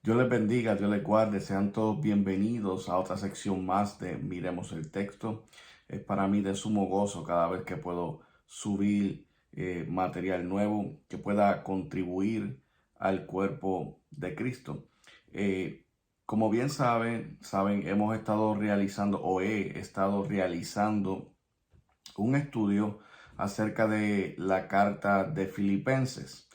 Dios les bendiga, Dios les guarde, sean todos bienvenidos a otra sección más de Miremos el Texto. Es para mí de sumo gozo cada vez que puedo subir material nuevo que pueda contribuir al cuerpo de Cristo. Eh, Como bien saben, hemos estado realizando o he estado realizando un estudio acerca de la carta de Filipenses.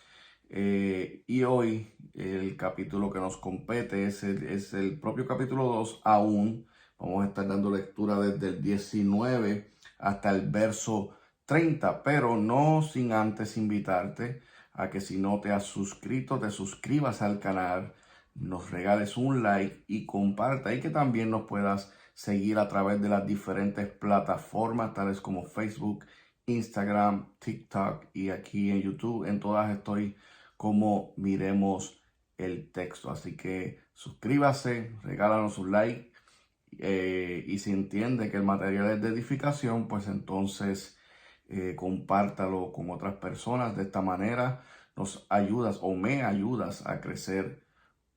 Y hoy el capítulo que nos compete es el propio capítulo 2 aún. Vamos a estar dando lectura desde el 19 hasta el verso 30, pero no sin antes invitarte a que si no te has suscrito, te suscribas al canal, nos regales un like y comparta, y que también nos puedas seguir a través de las diferentes plataformas tales como Facebook, Instagram, TikTok y aquí en YouTube. En todas estoy como Miremos el Texto. Así que suscríbase, regálanos un like, y si entiende que el material es de edificación, pues entonces compártalo con otras personas. De esta manera nos ayudas o me ayudas a crecer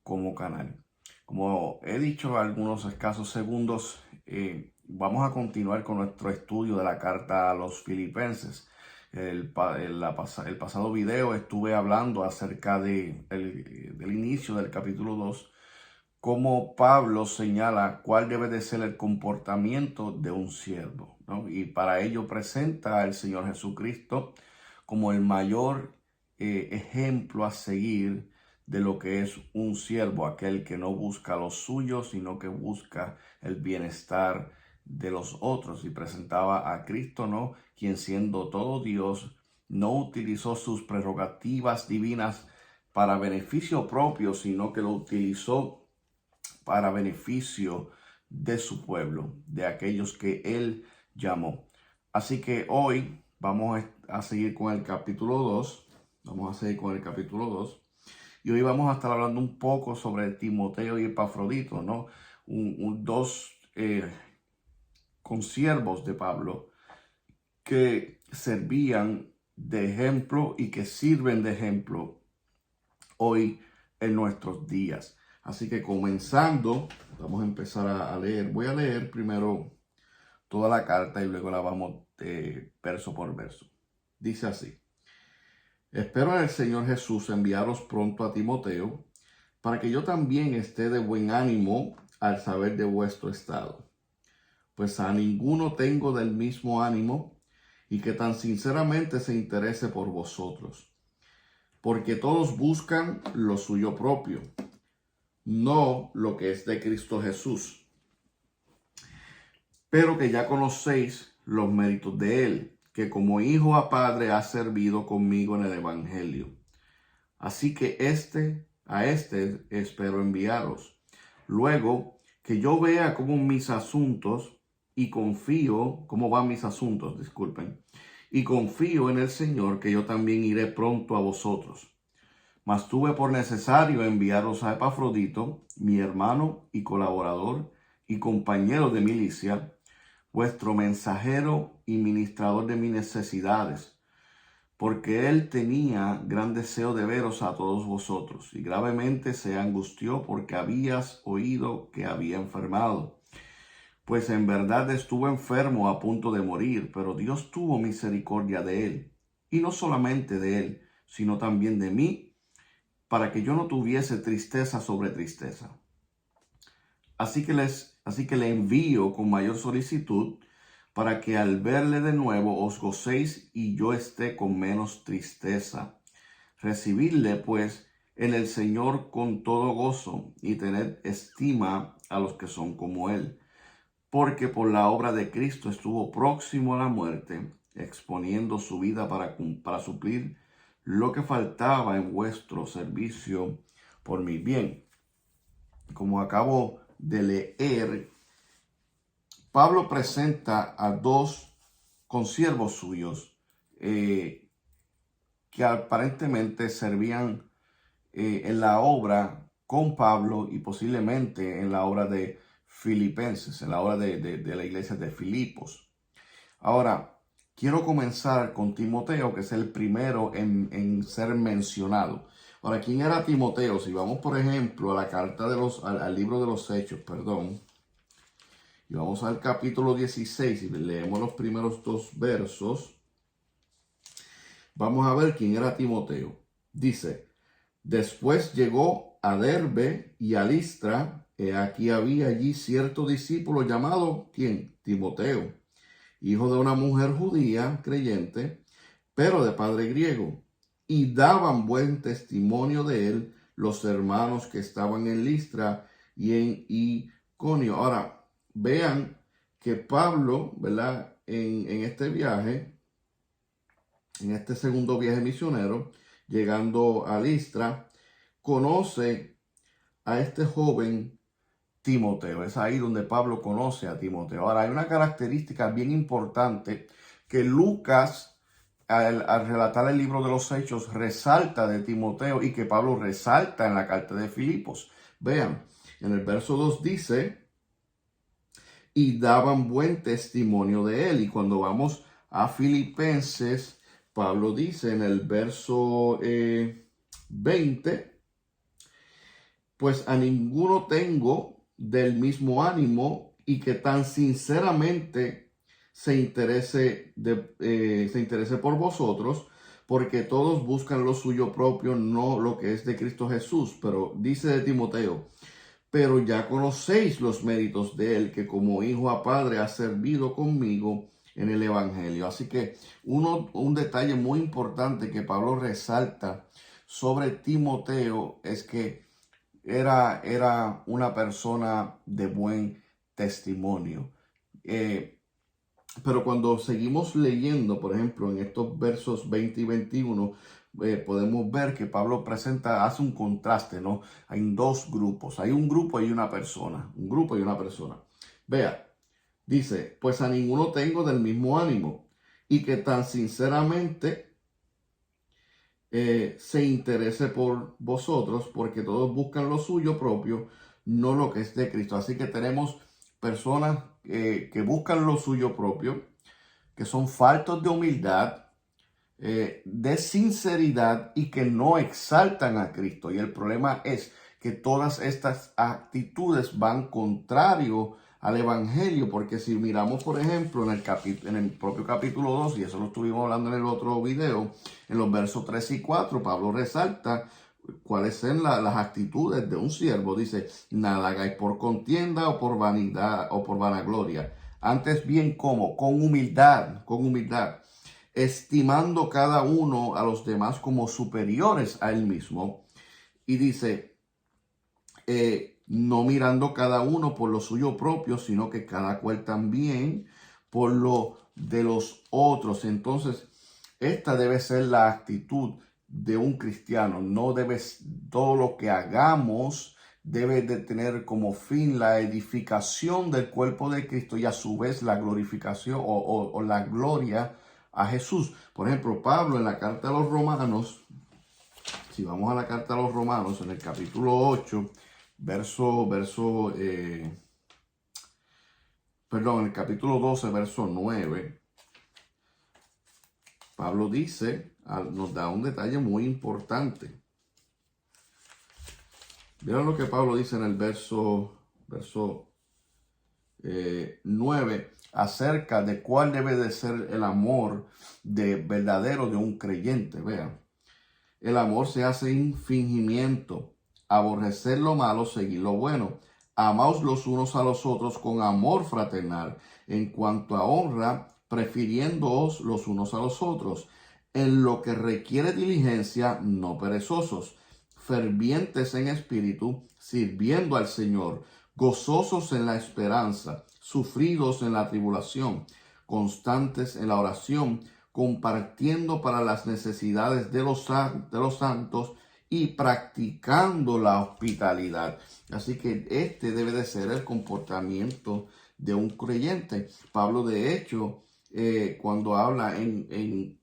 como canal. Como he dicho algunos escasos segundos, vamos a continuar con nuestro estudio de la carta a los Filipenses. El pasado video estuve hablando acerca del inicio del capítulo 2, cómo Pablo señala cuál debe de ser el comportamiento de un siervo, ¿no? Y para ello presenta al Señor Jesucristo como el mayor ejemplo a seguir de lo que es un siervo, aquel que no busca lo suyo, sino que busca el bienestar de los otros. Y presentaba a Cristo, ¿no? Quien siendo todo Dios, no utilizó sus prerrogativas divinas para beneficio propio, sino que lo utilizó para beneficio de su pueblo, de aquellos que él llamó. Así que hoy vamos a seguir con el capítulo 2. Vamos a seguir con el capítulo 2. Y hoy vamos a estar hablando un poco sobre Timoteo y Epafrodito, ¿no? Dos consiervos de Pablo que servían de ejemplo y que sirven de ejemplo hoy en nuestros días. Así que comenzando, vamos a empezar a leer. Voy a leer primero toda la carta y luego la vamos verso por verso. Dice así: espero en el Señor Jesús enviaros pronto a Timoteo, para que yo también esté de buen ánimo al saber de vuestro estado. Pues a ninguno tengo del mismo ánimo, y que tan sinceramente se interese por vosotros, porque todos buscan lo suyo propio, no lo que es de Cristo Jesús, pero que ya conocéis los méritos de él, que como hijo a padre ha servido conmigo en el evangelio. Así que a este espero enviaros. Luego que yo vea cómo mis asuntos y confío, cómo van mis asuntos, disculpen, y confío en el Señor, que yo también iré pronto a vosotros. Mas tuve por necesario enviaros a Epafrodito, mi hermano y colaborador y compañero de milicia, vuestro mensajero y ministrador de mis necesidades, porque él tenía gran deseo de veros a todos vosotros, y gravemente se angustió porque habías oído que había enfermado. Pues en verdad estuvo enfermo a punto de morir, pero Dios tuvo misericordia de él, y no solamente de él, sino también de mí, para que yo no tuviese tristeza sobre tristeza. Así que le envío con mayor solicitud, para que al verle de nuevo os gocéis y yo esté con menos tristeza. Recibidle, pues, en el Señor con todo gozo, y tened estima a los que son como él, porque por la obra de Cristo estuvo próximo a la muerte, exponiendo su vida para suplir lo que faltaba en vuestro servicio por mi bien. Como acabo de leer, Pablo presenta a dos consiervos suyos que aparentemente servían en la obra con Pablo y posiblemente en la obra de Filipenses, en la obra de la iglesia de Filipos. Ahora, quiero comenzar con Timoteo, que es el primero en ser mencionado. Ahora, ¿quién era Timoteo? Si vamos, por ejemplo, a la carta al libro de los Hechos, perdón, y vamos al capítulo 16 y leemos los primeros dos versos, vamos a ver quién era Timoteo. Dice, después llegó a Derbe y a Listra, aquí había allí cierto discípulo llamado, ¿quién? Timoteo, hijo de una mujer judía, creyente, pero de padre griego, y daban buen testimonio de él los hermanos que estaban en Listra y en Iconio. Ahora, vean que Pablo, ¿verdad? En este viaje, en este segundo viaje misionero, llegando a Listra, conoce a este joven Timoteo. Es ahí donde Pablo conoce a Timoteo. Ahora, hay una característica bien importante que Lucas, al relatar el libro de los Hechos, resalta de Timoteo y que Pablo resalta en la carta de Filipos. Vean, en el verso 2 dice, y daban buen testimonio de él. Y cuando vamos a Filipenses, Pablo dice en el verso 20, pues a ninguno tengo del mismo ánimo y que tan sinceramente se interese por vosotros, porque todos buscan lo suyo propio, no lo que es de Cristo Jesús. Pero dice de Timoteo, pero ya conocéis los méritos de él, que como hijo a padre ha servido conmigo en el evangelio. Así que un detalle muy importante que Pablo resalta sobre Timoteo es que era una persona de buen testimonio. Pero cuando seguimos leyendo, por ejemplo, en estos versos 20 y 21, podemos ver que Pablo hace un contraste, ¿no? Hay dos grupos, hay un grupo y una persona, un grupo y una persona. Vea, dice, pues a ninguno tengo del mismo ánimo y que tan sinceramente se interese por vosotros, porque todos buscan lo suyo propio, no lo que es de Cristo. Así que tenemos personas que buscan lo suyo propio, que son faltos de humildad, de sinceridad y que no exaltan a Cristo. Y el problema es que todas estas actitudes van contrario al evangelio, porque si miramos, por ejemplo, en el propio capítulo 2, y eso lo estuvimos hablando en el otro video, en los versos 3 y 4, Pablo resalta cuáles son las actitudes de un siervo. Dice, nada hagáis por contienda o por vanidad o por vanagloria, antes bien como, con humildad, estimando cada uno a los demás como superiores a él mismo. Y dice, no mirando cada uno por lo suyo propio, sino que cada cual también por lo de los otros. Entonces, esta debe ser la actitud de un cristiano. No debes, todo lo que hagamos debe de tener como fin la edificación del cuerpo de Cristo y a su vez la glorificación o la gloria a Jesús. Por ejemplo, Pablo en la carta a los Romanos, si vamos a la carta a los Romanos, en el capítulo 8, en el capítulo 12, verso 9, Pablo dice, nos da un detalle muy importante. Vean lo que Pablo dice en el verso 9, acerca de cuál debe de ser el amor verdadero de un creyente. Vean, el amor se hace sin fingimiento, aborrecer lo malo, seguir lo bueno. Amaos los unos a los otros con amor fraternal, en cuanto a honra, prefiriéndoos los unos a los otros, en lo que requiere diligencia, no perezosos, fervientes en espíritu, sirviendo al Señor, gozosos en la esperanza, sufridos en la tribulación, constantes en la oración, compartiendo para las necesidades de los santos y practicando la hospitalidad. Así que este debe de ser el comportamiento de un creyente. Pablo, de hecho, cuando habla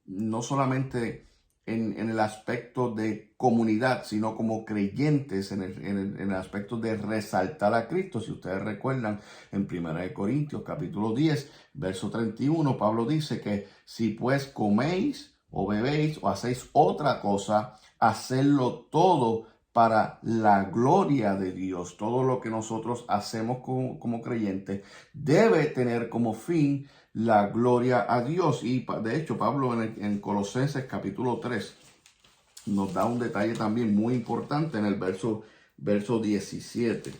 no solamente en el aspecto de comunidad, sino como creyentes en el aspecto de resaltar a Cristo. Si ustedes recuerdan, en 1 Corintios capítulo 10, verso 31, Pablo dice que si pues coméis o bebéis o hacéis otra cosa, hacedlo todo para la gloria de Dios. Todo lo que nosotros hacemos como creyentes debe tener como fin la gloria a Dios. Y de hecho, Pablo en Colosenses capítulo 3 nos da un detalle también muy importante en el verso 17.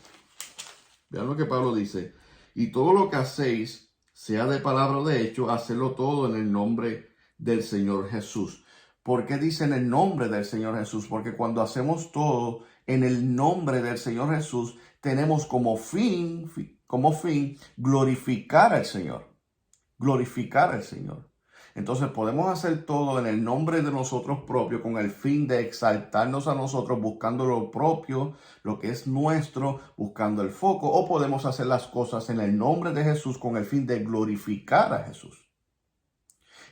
Vean lo que Pablo dice: y todo lo que hacéis, sea de palabra o de hecho, hacedlo todo en el nombre del Señor Jesús. ¿Por qué dice en el nombre del Señor Jesús? Porque cuando hacemos todo en el nombre del Señor Jesús, tenemos como fin glorificar al Señor. Glorificar al Señor. Entonces podemos hacer todo en el nombre de nosotros propios con el fin de exaltarnos a nosotros, buscando lo propio, lo que es nuestro, buscando el foco, o podemos hacer las cosas en el nombre de Jesús con el fin de glorificar a Jesús.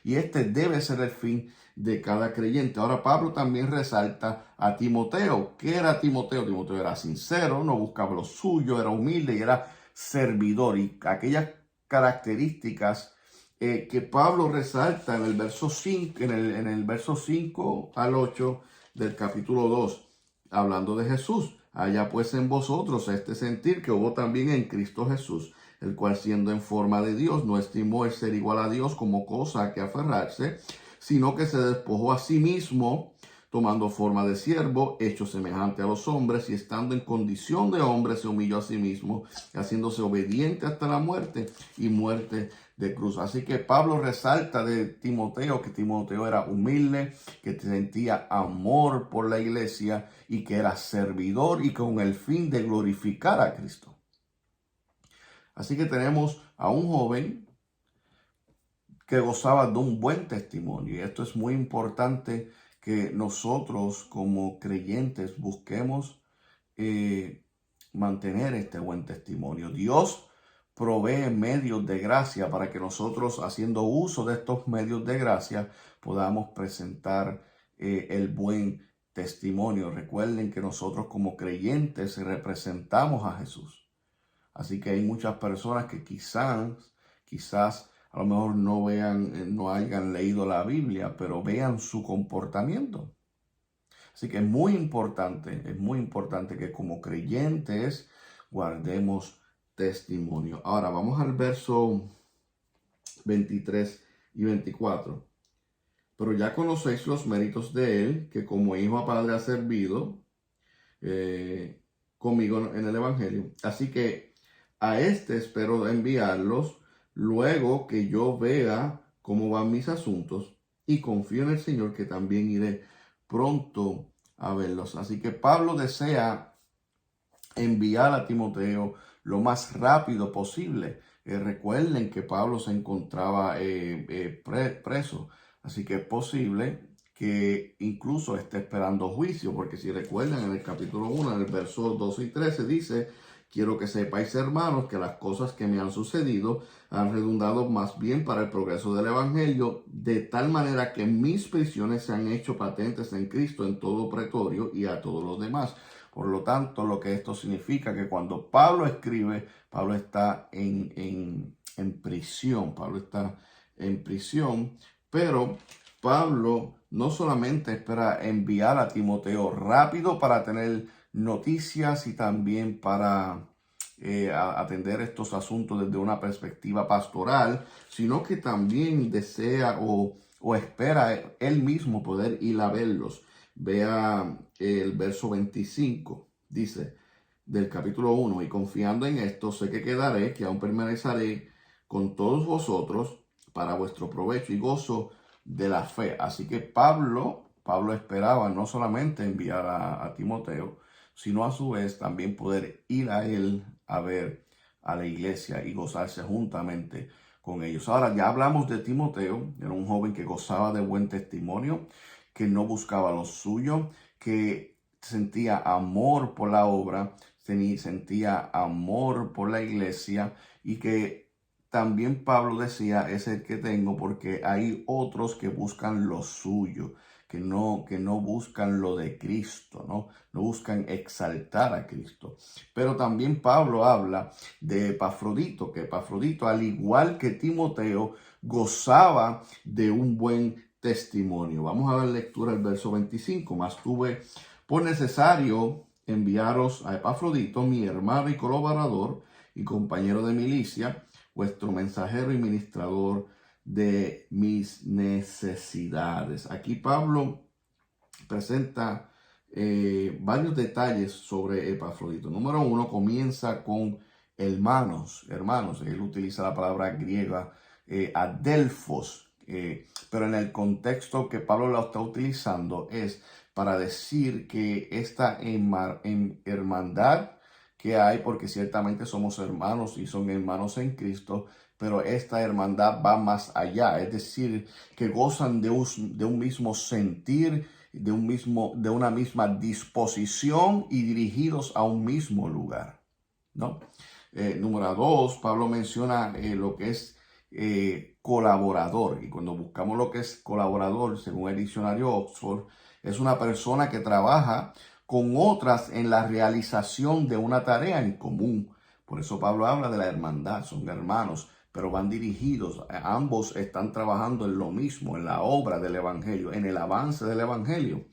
Y este debe ser el fin de cada creyente. Ahora Pablo también resalta a Timoteo. ¿Qué era Timoteo? Timoteo era sincero, no buscaba lo suyo, era humilde y era servidor. Y aquellas características que Pablo resalta en el verso 5, en el verso 5 al 8 del capítulo 2, hablando de Jesús. Haya pues en vosotros este sentir que hubo también en Cristo Jesús, el cual siendo en forma de Dios no estimó el ser igual a Dios como cosa a que aferrarse, sino que se despojó a sí mismo, tomando forma de siervo, hecho semejante a los hombres, y estando en condición de hombre se humilló a sí mismo, haciéndose obediente hasta la muerte y muerte de cruz. Así que Pablo resalta de Timoteo que Timoteo era humilde, que sentía amor por la iglesia y que era servidor y con el fin de glorificar a Cristo. Así que tenemos a un joven que gozaba de un buen testimonio. Y esto es muy importante, que nosotros como creyentes busquemos mantener este buen testimonio. Dios provee medios de gracia para que nosotros, haciendo uso de estos medios de gracia, podamos presentar el buen testimonio. Recuerden que nosotros como creyentes representamos a Jesús. Así que hay muchas personas que quizás a lo mejor no hayan leído la Biblia, pero vean su comportamiento. Así que es muy importante que como creyentes guardemos testimonio. Ahora vamos al verso 23 y 24. Pero ya conocéis los méritos de él, que como hijo a padre ha servido conmigo en el Evangelio. Así que a este espero enviarlos luego que yo vea cómo van mis asuntos, y confío en el Señor que también iré pronto a verlos. Así que Pablo desea enviar a Timoteo lo más rápido posible. Recuerden que Pablo se encontraba preso, así que es posible que incluso esté esperando juicio, porque si recuerdan en el capítulo 1, en el verso 12 y 13 dice: quiero que sepáis, hermanos, que las cosas que me han sucedido han redundado más bien para el progreso del Evangelio, de tal manera que mis prisiones se han hecho patentes en Cristo en todo pretorio y a todos los demás. Por lo tanto, lo que esto significa que cuando Pablo escribe, Pablo está en prisión. Pablo está en prisión, pero Pablo no solamente espera enviar a Timoteo rápido para tener noticias y también para atender estos asuntos desde una perspectiva pastoral, sino que también desea o espera él mismo poder ir a verlos. Vea el verso 25, dice del capítulo 1: y confiando en esto, sé que quedaré, que aún permaneceré con todos vosotros para vuestro provecho y gozo de la fe. Así que Pablo esperaba no solamente enviar a Timoteo, sino a su vez también poder ir a él a ver a la iglesia y gozarse juntamente con ellos. Ahora ya hablamos de Timoteo. Era un joven que gozaba de buen testimonio, que no buscaba lo suyo, que sentía amor por la obra, sentía amor por la iglesia, y que también Pablo decía: es el que tengo, porque hay otros que buscan lo suyo, que no buscan lo de Cristo, no buscan exaltar a Cristo. Pero también Pablo habla de Epafrodito, que Epafrodito, al igual que Timoteo, gozaba de un buen testimonio. Vamos a dar lectura al verso 25. Mas tuve por necesario enviaros a Epafrodito, mi hermano y colaborador y compañero de milicia, vuestro mensajero y ministrador de mis necesidades. Aquí Pablo presenta varios detalles sobre Epafrodito. Número uno, comienza con hermanos. Él utiliza la palabra griega adelphos, pero en el contexto que Pablo lo está utilizando es para decir que esta hermandad que hay, porque ciertamente somos hermanos y son hermanos en Cristo, pero esta hermandad va más allá, es decir, que gozan de un mismo sentir, de una misma disposición y dirigidos a un mismo lugar, ¿no? Número dos, Pablo menciona lo que es colaborador, y cuando buscamos lo que es colaborador, según el diccionario Oxford, es una persona que trabaja con otras en la realización de una tarea en común. Por eso Pablo habla de la hermandad, son hermanos, pero van dirigidos, ambos están trabajando en lo mismo, en la obra del Evangelio, en el avance del Evangelio.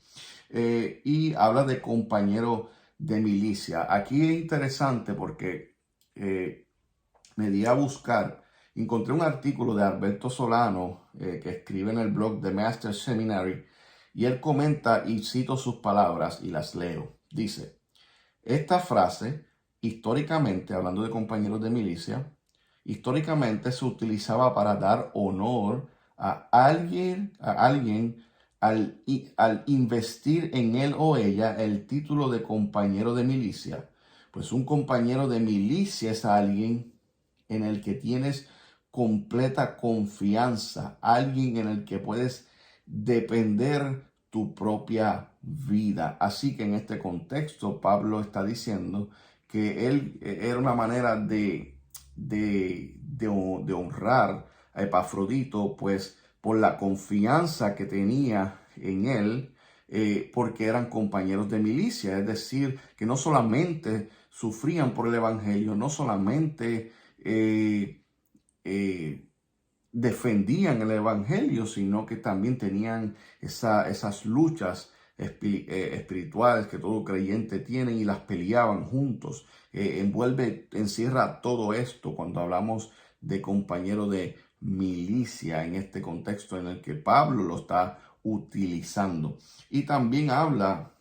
Y habla de compañero de milicia. Aquí es interesante porque me di a buscar, encontré un artículo de Alberto Solano que escribe en el blog de Master Seminary, y él comenta, y cito sus palabras y las leo. Dice: esta frase, históricamente, hablando de compañeros de milicia, históricamente se utilizaba para dar honor a alguien al investir en él o ella el título de compañero de milicia. Pues un compañero de milicia es alguien en el que tienes completa confianza, alguien en el que puedes depender tu propia vida. Así que en este contexto Pablo está diciendo que él era una manera de honrar a Epafrodito, pues por la confianza que tenía en él, porque eran compañeros de milicia, es decir, que no solamente sufrían por el Evangelio, no solamente defendían el Evangelio, sino que también tenían esas luchas espirituales que todo creyente tiene, y las peleaban juntos. Encierra todo esto cuando hablamos de compañero de milicia en este contexto en el que Pablo lo está utilizando. Y también habla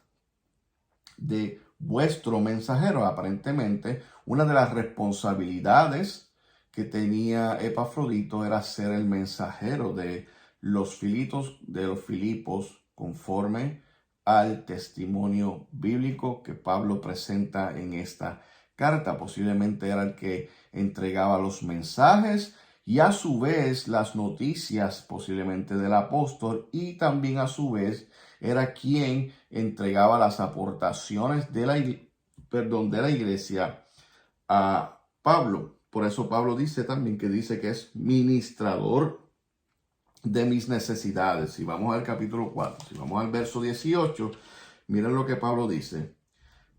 de vuestro mensajero. Aparentemente, una de las responsabilidades que tenía Epafrodito era ser el mensajero de los Filipos, conforme al testimonio bíblico que Pablo presenta en esta carta. Posiblemente era el que entregaba los mensajes y a su vez las noticias, posiblemente del apóstol, y también a su vez era quien entregaba las aportaciones de la iglesia a Pablo. Por eso Pablo dice también que es ministrador de mis necesidades. Si vamos al capítulo 4, si vamos al verso 18, miren lo que Pablo dice: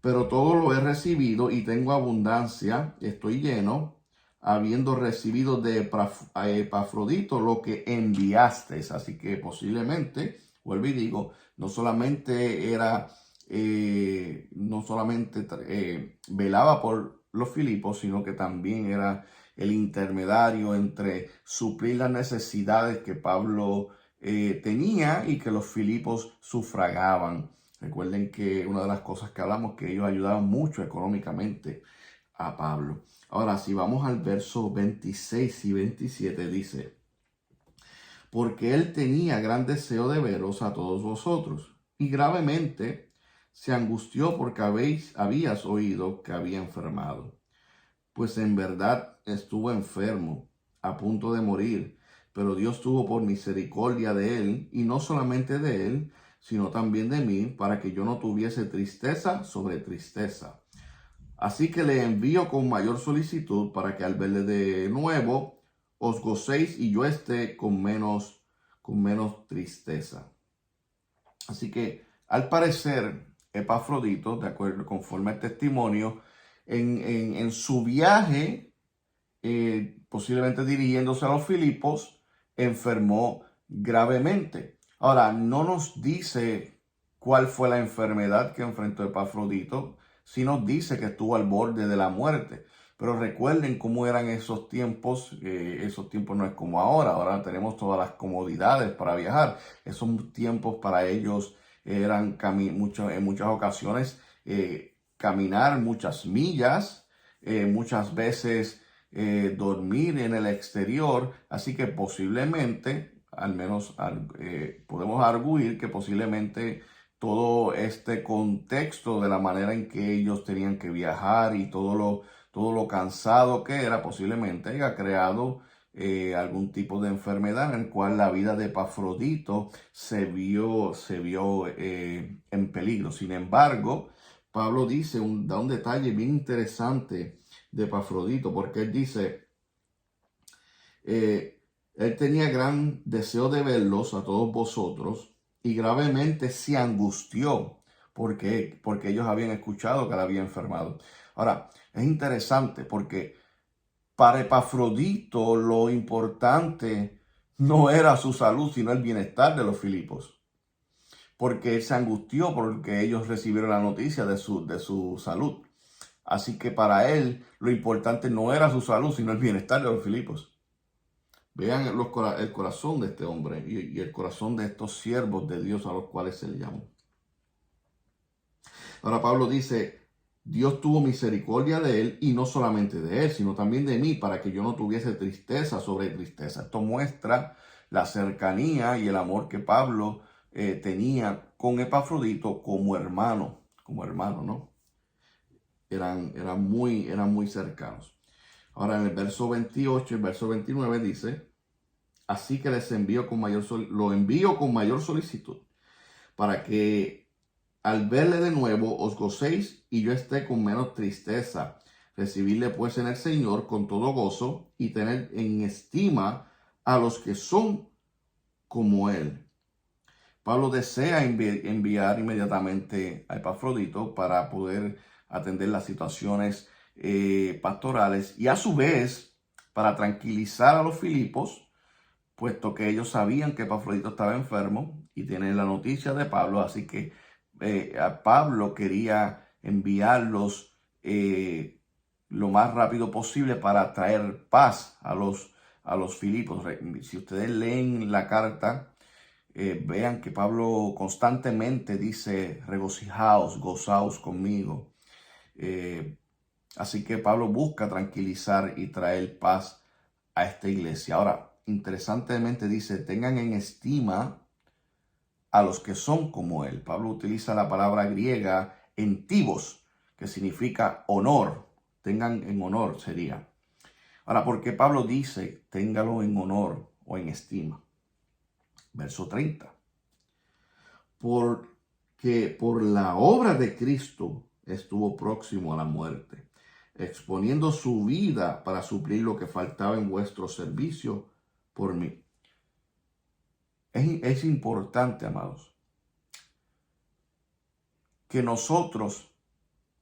pero todo lo he recibido y tengo abundancia, estoy lleno, habiendo recibido de Epafrodito lo que enviasteis. Así que posiblemente, vuelvo y digo, no solamente velaba por los Filipos, sino que también era el intermediario entre suplir las necesidades que Pablo tenía y que los Filipos sufragaban. Recuerden que una de las cosas que hablamos, que ellos ayudaban mucho económicamente a Pablo. Ahora, si vamos al verso 26 y 27, dice: porque él tenía gran deseo de veros a todos vosotros, y gravemente se angustió porque habías oído que había enfermado. Pues en verdad estuvo enfermo, a punto de morir, pero Dios tuvo por misericordia de él, y no solamente de él, sino también de mí, para que yo no tuviese tristeza sobre tristeza. Así que le envío con mayor solicitud, para que al verle de nuevo os gocéis y yo esté con menos tristeza. Así que al parecer Epafrodito, de acuerdo, conforme al testimonio, en su viaje, posiblemente dirigiéndose a los Filipos, enfermó gravemente. Ahora, no nos dice cuál fue la enfermedad que enfrentó Epafrodito, sí nos dice que estuvo al borde de la muerte. Pero recuerden cómo eran esos tiempos no es como ahora, ahora tenemos todas las comodidades para viajar. Esos tiempos para ellos eran en muchas ocasiones caminar muchas millas, muchas veces dormir en el exterior, así que posiblemente al menos podemos arguir que posiblemente todo este contexto de la manera en que ellos tenían que viajar y todo lo cansado que era, posiblemente haya creado algún tipo de enfermedad en el cual la vida de Epafrodito se vio en peligro. Sin embargo, Pablo da un detalle bien interesante de Epafrodito, porque él dice, él tenía gran deseo de verlos a todos vosotros y gravemente se angustió porque ellos habían escuchado que él había enfermado. Ahora, es interesante porque para Epafrodito lo importante no era su salud, sino el bienestar de los Filipos. Porque él se angustió porque ellos recibieron la noticia de su salud. Así que para él lo importante no era su salud, sino el bienestar de los Filipos. Vean el corazón de este hombre y el corazón de estos siervos de Dios a los cuales se le llamó. Ahora Pablo dice, Dios tuvo misericordia de él y no solamente de él, sino también de mí para que yo no tuviese tristeza sobre tristeza. Esto muestra la cercanía y el amor que Pablo tenía con Epafrodito como hermano, ¿no? Eran muy cercanos. Ahora en el verso 28 y el verso 29 dice, así que lo envío con mayor solicitud, para que al verle de nuevo os gocéis y yo esté con menos tristeza. Recibirle pues en el Señor con todo gozo y tener en estima a los que son como Él. Pablo desea enviar inmediatamente a Epafrodito para poder atender las situaciones pastorales y a su vez para tranquilizar a los Filipos, puesto que ellos sabían que Epafrodito estaba enfermo y tienen la noticia de Pablo, así que a Pablo quería enviarlos lo más rápido posible para traer paz a los Filipos. Si ustedes leen la carta, vean que Pablo constantemente dice, regocijaos, gozaos conmigo. Eh, Así que Pablo busca tranquilizar y traer paz a esta iglesia. Ahora, interesantemente dice, tengan en estima a los que son como él. Pablo utiliza la palabra griega entivos, que significa honor. Tengan en honor sería. Ahora, ¿por qué Pablo dice, téngalo en honor o en estima? Verso 30. Porque por la obra de Cristo estuvo próximo a la muerte, exponiendo su vida para suplir lo que faltaba en vuestro servicio por mí. Es importante, amados, que nosotros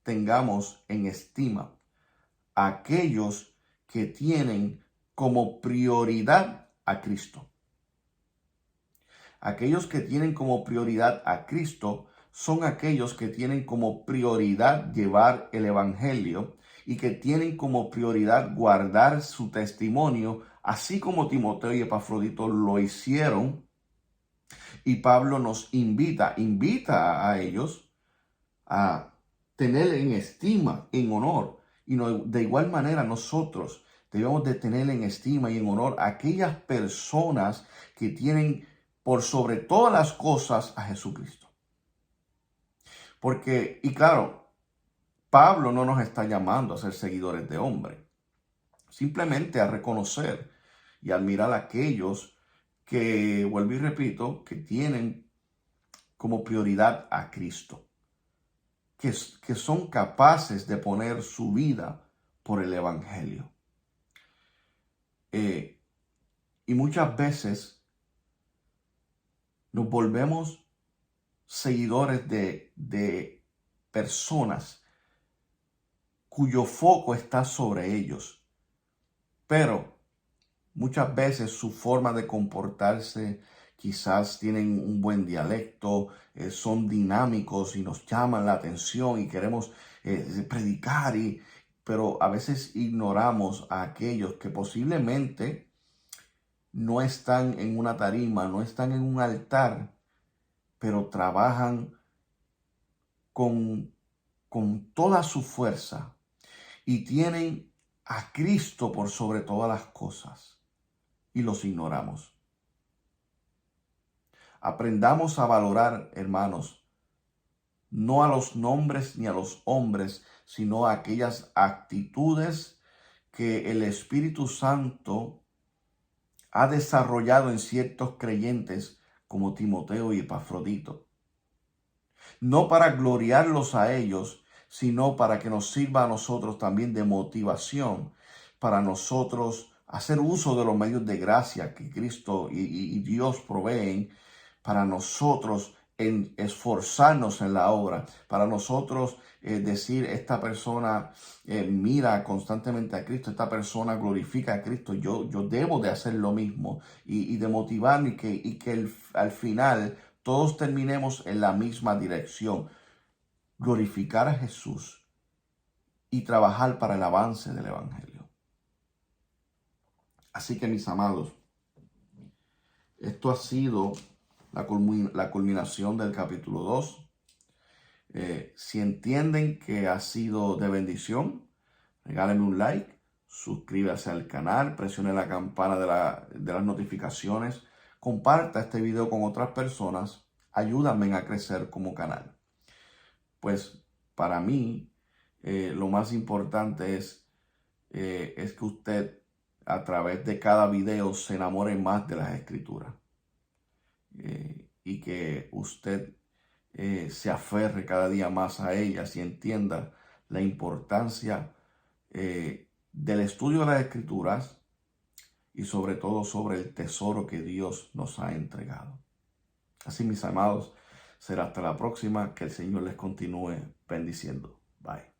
tengamos en estima a aquellos que tienen como prioridad a Cristo. Aquellos que tienen como prioridad a Cristo son aquellos que tienen como prioridad llevar el Evangelio y que tienen como prioridad guardar su testimonio, así como Timoteo y Epafrodito lo hicieron. Y Pablo nos invita a ellos a tener en estima, en honor. Y de igual manera nosotros debemos de tener en estima y en honor a aquellas personas que tienen por sobre todas las cosas a Jesucristo. Porque, y claro, Pablo no nos está llamando a ser seguidores de hombre, simplemente a reconocer y admirar a aquellos que, vuelvo y repito, que tienen como prioridad a Cristo, que son capaces de poner su vida por el Evangelio. Y muchas veces nos volvemos seguidores de personas cuyo foco está sobre ellos, pero muchas veces su forma de comportarse quizás tienen un buen dialecto, son dinámicos y nos llaman la atención y queremos predicar, pero a veces ignoramos a aquellos que posiblemente no están en una tarima, no están en un altar, pero trabajan con, con toda su fuerza y tienen a Cristo por sobre todas las cosas y los ignoramos. Aprendamos a valorar, hermanos, no a los nombres ni a los hombres, sino a aquellas actitudes que el Espíritu Santo ha desarrollado en ciertos creyentes como Timoteo y Epafrodito. No para gloriarlos a ellos, sino para que nos sirva a nosotros también de motivación, para nosotros hacer uso de los medios de gracia que Cristo y Dios proveen, para nosotros esforzarnos en la obra, para nosotros decir, esta persona mira constantemente a Cristo, esta persona glorifica a Cristo, yo debo de hacer lo mismo, y de motivarme y que al final todos terminemos en la misma dirección, glorificar a Jesús y trabajar para el avance del Evangelio. Así que, mis amados, esto ha sido la culminación del capítulo 2. Si entienden que ha sido de bendición, regálenme un like, suscríbase al canal, presione la campana de las notificaciones, comparta este video con otras personas, ayúdame a crecer como canal. Pues para mí lo más importante es que usted a través de cada video se enamore más de las Escrituras y que usted se aferre cada día más a ellas y entienda la importancia del estudio de las Escrituras y sobre todo sobre el tesoro que Dios nos ha entregado. Así, mis amados, será hasta la próxima. Que el Señor les continúe bendiciendo. Bye.